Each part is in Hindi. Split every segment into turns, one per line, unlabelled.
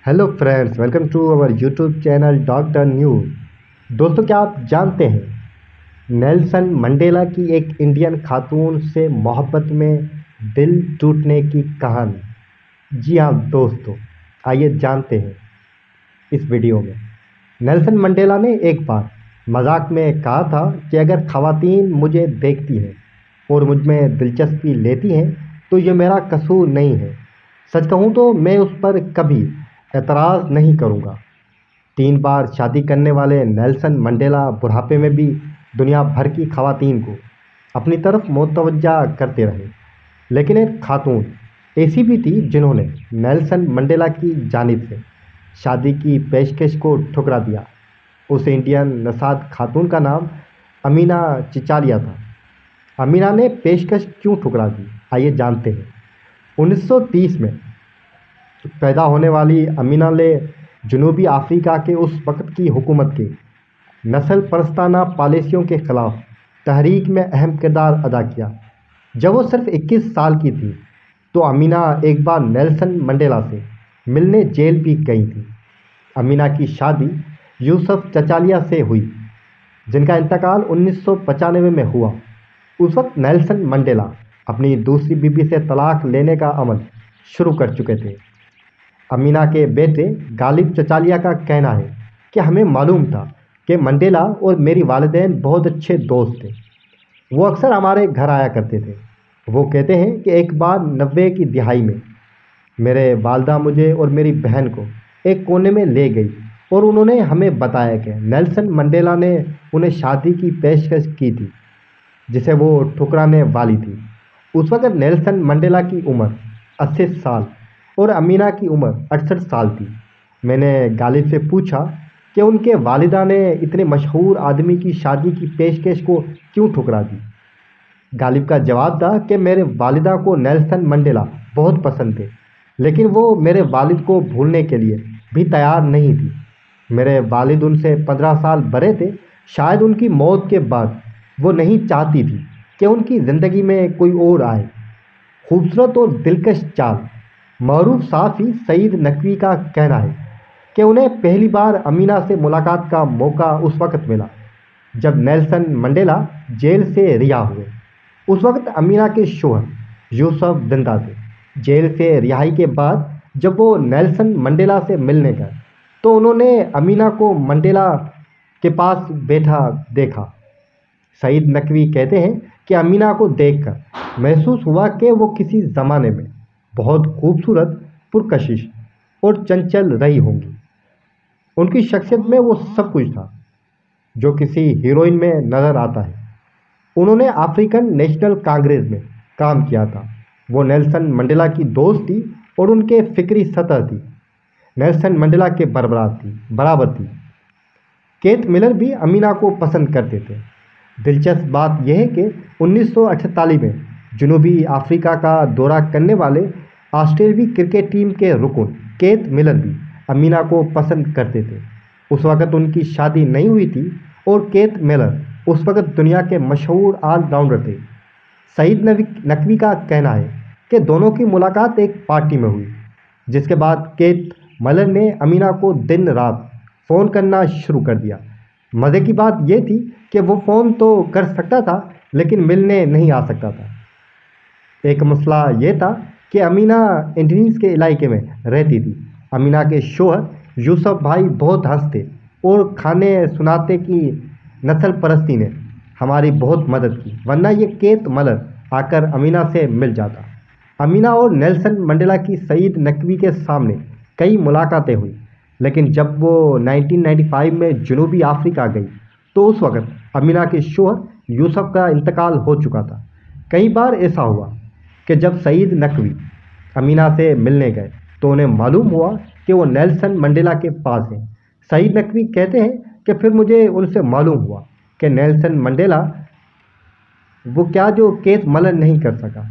Hello friends, welcome to our YouTube channel doctor news. दोस्तों, क्या आप जानते हैं नेल्सन मंडेला की एक इंडियन खातून से मोहब्बत में दिल टूटने की कहानी। जी हाँ दोस्तों, आइए जानते हैं इस वीडियो में। नेल्सन मंडेला ने एक बार मजाक में कहा था कि अगर ख़वातीन मुझे देखती हैं और मुझ में दिलचस्पी लेती हैं तो ये मेरा कसूर नहीं है। सच कहूँ तो मैं उस पर कभी एतराज़ नहीं करूँगा। 3 बार शादी करने वाले नेल्सन मंडेला बुढ़ापे में भी दुनिया भर की ख़वातीन को अपनी तरफ मुतवज्जा करते रहे। लेकिन एक खातून ऐसी भी थी जिन्होंने नेल्सन मंडेला की जानिब से शादी की पेशकश को ठुकरा दिया। उस इंडियन नसाद खातून का नाम अमीना चिचालिया था। अमीना ने पेशकश क्यों ठुकरा दी, आइए जानते हैं। 1930 में पैदा होने वाली अमीना ने जनूबी अफ्रीका के उस वक्त की हुकूमत के नस्ल परस्ताना पॉलिसियों के ख़िलाफ़ तहरीक में अहम किरदार अदा किया। जब वो सिर्फ 21 साल की थी तो अमीना एक बार नेल्सन मंडेला से मिलने जेल भी गई थी। अमीना की शादी यूसुफ चचालिया से हुई, जिनका इंतकाल 1995 में हुआ। उस वक्त नेल्सन मंडेला अपनी दूसरी बीवी से तलाक लेने का अमल शुरू कर चुके थे। अमीना के बेटे गालिब चचालिया का कहना है कि हमें मालूम था कि मंडेला और मेरी वालिदैन बहुत अच्छे दोस्त थे। वो अक्सर हमारे घर आया करते थे। वो कहते हैं कि एक बार 90 की दिहाई में मेरे वालदा मुझे और मेरी बहन को एक कोने में ले गई और उन्होंने हमें बताया कि नेल्सन मंडेला ने उन्हें शादी की पेशकश की थी जिसे वो ठुकराने वाली थी। उस वक्त नेल्सन मंडेला की उम्र 80 साल और अमीना की उम्र 68 साल थी। मैंने गालिब से पूछा कि उनके वालिदा ने इतने मशहूर आदमी की शादी की पेशकश को क्यों ठुकरा दी। गालिब का जवाब था कि मेरे वालिदा को नेल्सन मंडेला बहुत पसंद थे, लेकिन वो मेरे वालिद को भूलने के लिए भी तैयार नहीं थी। मेरे वालिद उनसे 15 साल बड़े थे। शायद उनकी मौत के बाद वो नहीं चाहती थी कि उनकी ज़िंदगी में कोई और आए। खूबसूरत और दिलकश चाल मरूफ साफ़ी सईद नकवी का कहना है कि उन्हें पहली बार अमीना से मुलाकात का मौका उस वक्त मिला जब नेल्सन मंडेला जेल से रिहा हुए। उस वक्त अमीना के शोहर यूसुफ जिंदा थे। जेल से रिहाई के बाद जब वो नेल्सन मंडेला से मिलने गए तो उन्होंने अमीना को मंडेला के पास बैठा देखा। सईद नकवी कहते हैं कि अमीना को देखकर महसूस हुआ कि वो किसी ज़माने में बहुत खूबसूरत, पुरकशिश और चंचल रही होंगी। उनकी शख्सियत में वो सब कुछ था जो किसी हीरोइन में नज़र आता है। उन्होंने अफ्रीकन नेशनल कांग्रेस में काम किया था। वो नेल्सन मंडेला की दोस्त थी और उनके फ़िक्री सतह थी नेल्सन मंडेला के बराबर थी। केथ मिलर भी अमीना को पसंद करते थे। दिलचस्प बात यह है कि 1948 में जनूबी अफ्रीका का दौरा करने वाले ऑस्ट्रेलियाई क्रिकेट टीम के रुकन केथ मिलर भी अमीना को पसंद करते थे। उस वक़्त उनकी शादी नहीं हुई थी और केथ मिलर उस वक़्त दुनिया के मशहूर ऑलराउंडर थे। सईद नकवी का कहना है कि दोनों की मुलाकात एक पार्टी में हुई, जिसके बाद केथ मिलर ने अमीना को दिन रात फ़ोन करना शुरू कर दिया। मज़े की बात यह थी कि वो फ़ोन तो कर सकता था लेकिन मिलने नहीं आ सकता था। एक मसला ये था कि अमीना इंडीज़ के इलाके में रहती थी। अमीना के शोहर यूसुफ भाई बहुत हंसते और खाने सुनाते की नस्ल परस्ती ने हमारी बहुत मदद की, वरना ये केथ मिलर आकर अमीना से मिल जाता। अमीना और नेल्सन मंडेला की सईद नकवी के सामने कई मुलाकातें हुई, लेकिन जब वो 1995 में जनूबी अफ्रीका गई तो उस वक़्त अमीना के शोहर यूसुफ का इंतकाल हो चुका था। कई बार ऐसा हुआ कि जब सईद नकवी अमीना से मिलने गए तो उन्हें मालूम हुआ कि वो नेल्सन मंडेला के पास हैं। सईद नकवी कहते हैं कि फिर मुझे उनसे मालूम हुआ कि नेल्सन मंडेला वो क्या जो केथ मिलर नहीं कर सका।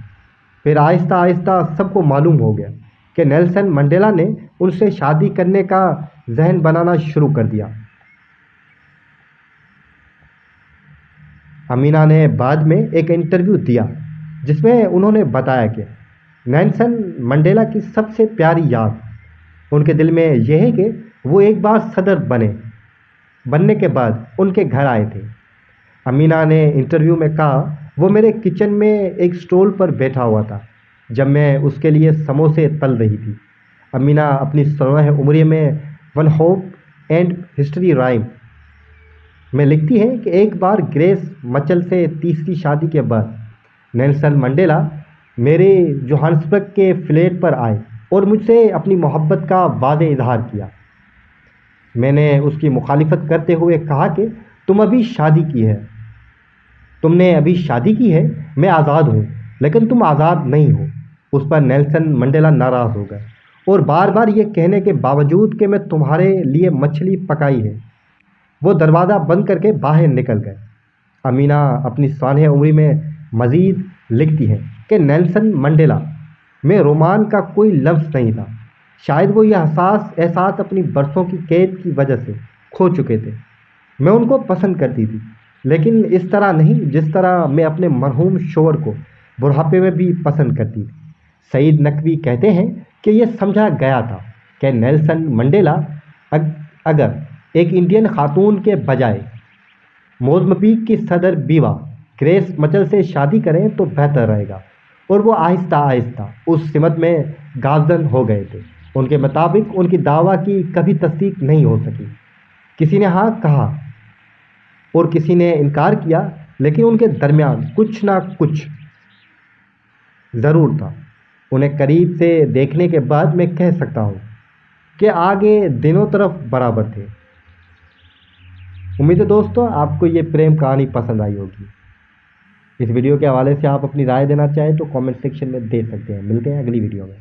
फिर आहिस्ता आहिस्ता सबको मालूम हो गया कि नेल्सन मंडेला ने उनसे शादी करने का जहन बनाना शुरू कर दिया। अमीना ने बाद में एक इंटरव्यू दिया जिसमें उन्होंने बताया कि नेल्सन मंडेला की सबसे प्यारी याद उनके दिल में यह है कि वो एक बार सदर बनने के बाद उनके घर आए थे। अमीना ने इंटरव्यू में कहा, वो मेरे किचन में एक स्टॉल पर बैठा हुआ था जब मैं उसके लिए समोसे तल रही थी। अमीना अपनी 16 उम्र में one hope and history rhyme में लिखती है कि एक बार ग्रेस मचल से तीसरी शादी के बाद नेल्सन मंडेला मेरे जोहान्सबर्ग के फ्लैट पर आए और मुझसे अपनी मोहब्बत का वादे इजहार किया। मैंने उसकी मुखालिफत करते हुए कहा कि तुमने अभी शादी की है, मैं आज़ाद हूँ, लेकिन तुम आज़ाद नहीं हो। उस पर नेल्सन मंडेला नाराज़ हो गए और बार बार ये कहने के बावजूद कि मैं तुम्हारे लिए मछली पकाई है, वो दरवाज़ा बंद करके बाहर निकल गए। अमीना अपनी 16 उम्र में मज़ीद लिखती है कि नेल्सन मंडेला में रोमान का कोई लफ्ज़ नहीं था। शायद वो यह एहसास अपनी बरसों की कैद की वजह से खो चुके थे। मैं उनको पसंद करती थी, लेकिन इस तरह नहीं जिस तरह मैं अपने मरहूम शोहर को बुढ़ापे में भी पसंद करती थी। सईद नकवी कहते हैं कि यह समझा गया था कि नेल्सन मंडेला अगर एक इंडियन खातून के बजाय मोज़म्बिक की सदर बीवा ग्रेस मचल से शादी करें तो बेहतर रहेगा, और वो आहिस्ता आहिस्ता उस सिमत में गाज़न हो गए थे। उनके मुताबिक उनकी दावा की कभी तस्दीक नहीं हो सकी। किसी ने हाँ कहा और किसी ने इनकार किया, लेकिन उनके दरमियान कुछ ना कुछ ज़रूर था। उन्हें करीब से देखने के बाद मैं कह सकता हूँ कि आगे दोनों तरफ बराबर थे। उम्मीद है दोस्तों आपको ये प्रेम कहानी पसंद आई होगी। इस वीडियो के हवाले से आप अपनी राय देना चाहें तो कमेंट सेक्शन में दे सकते हैं। मिलते हैं अगली वीडियो में।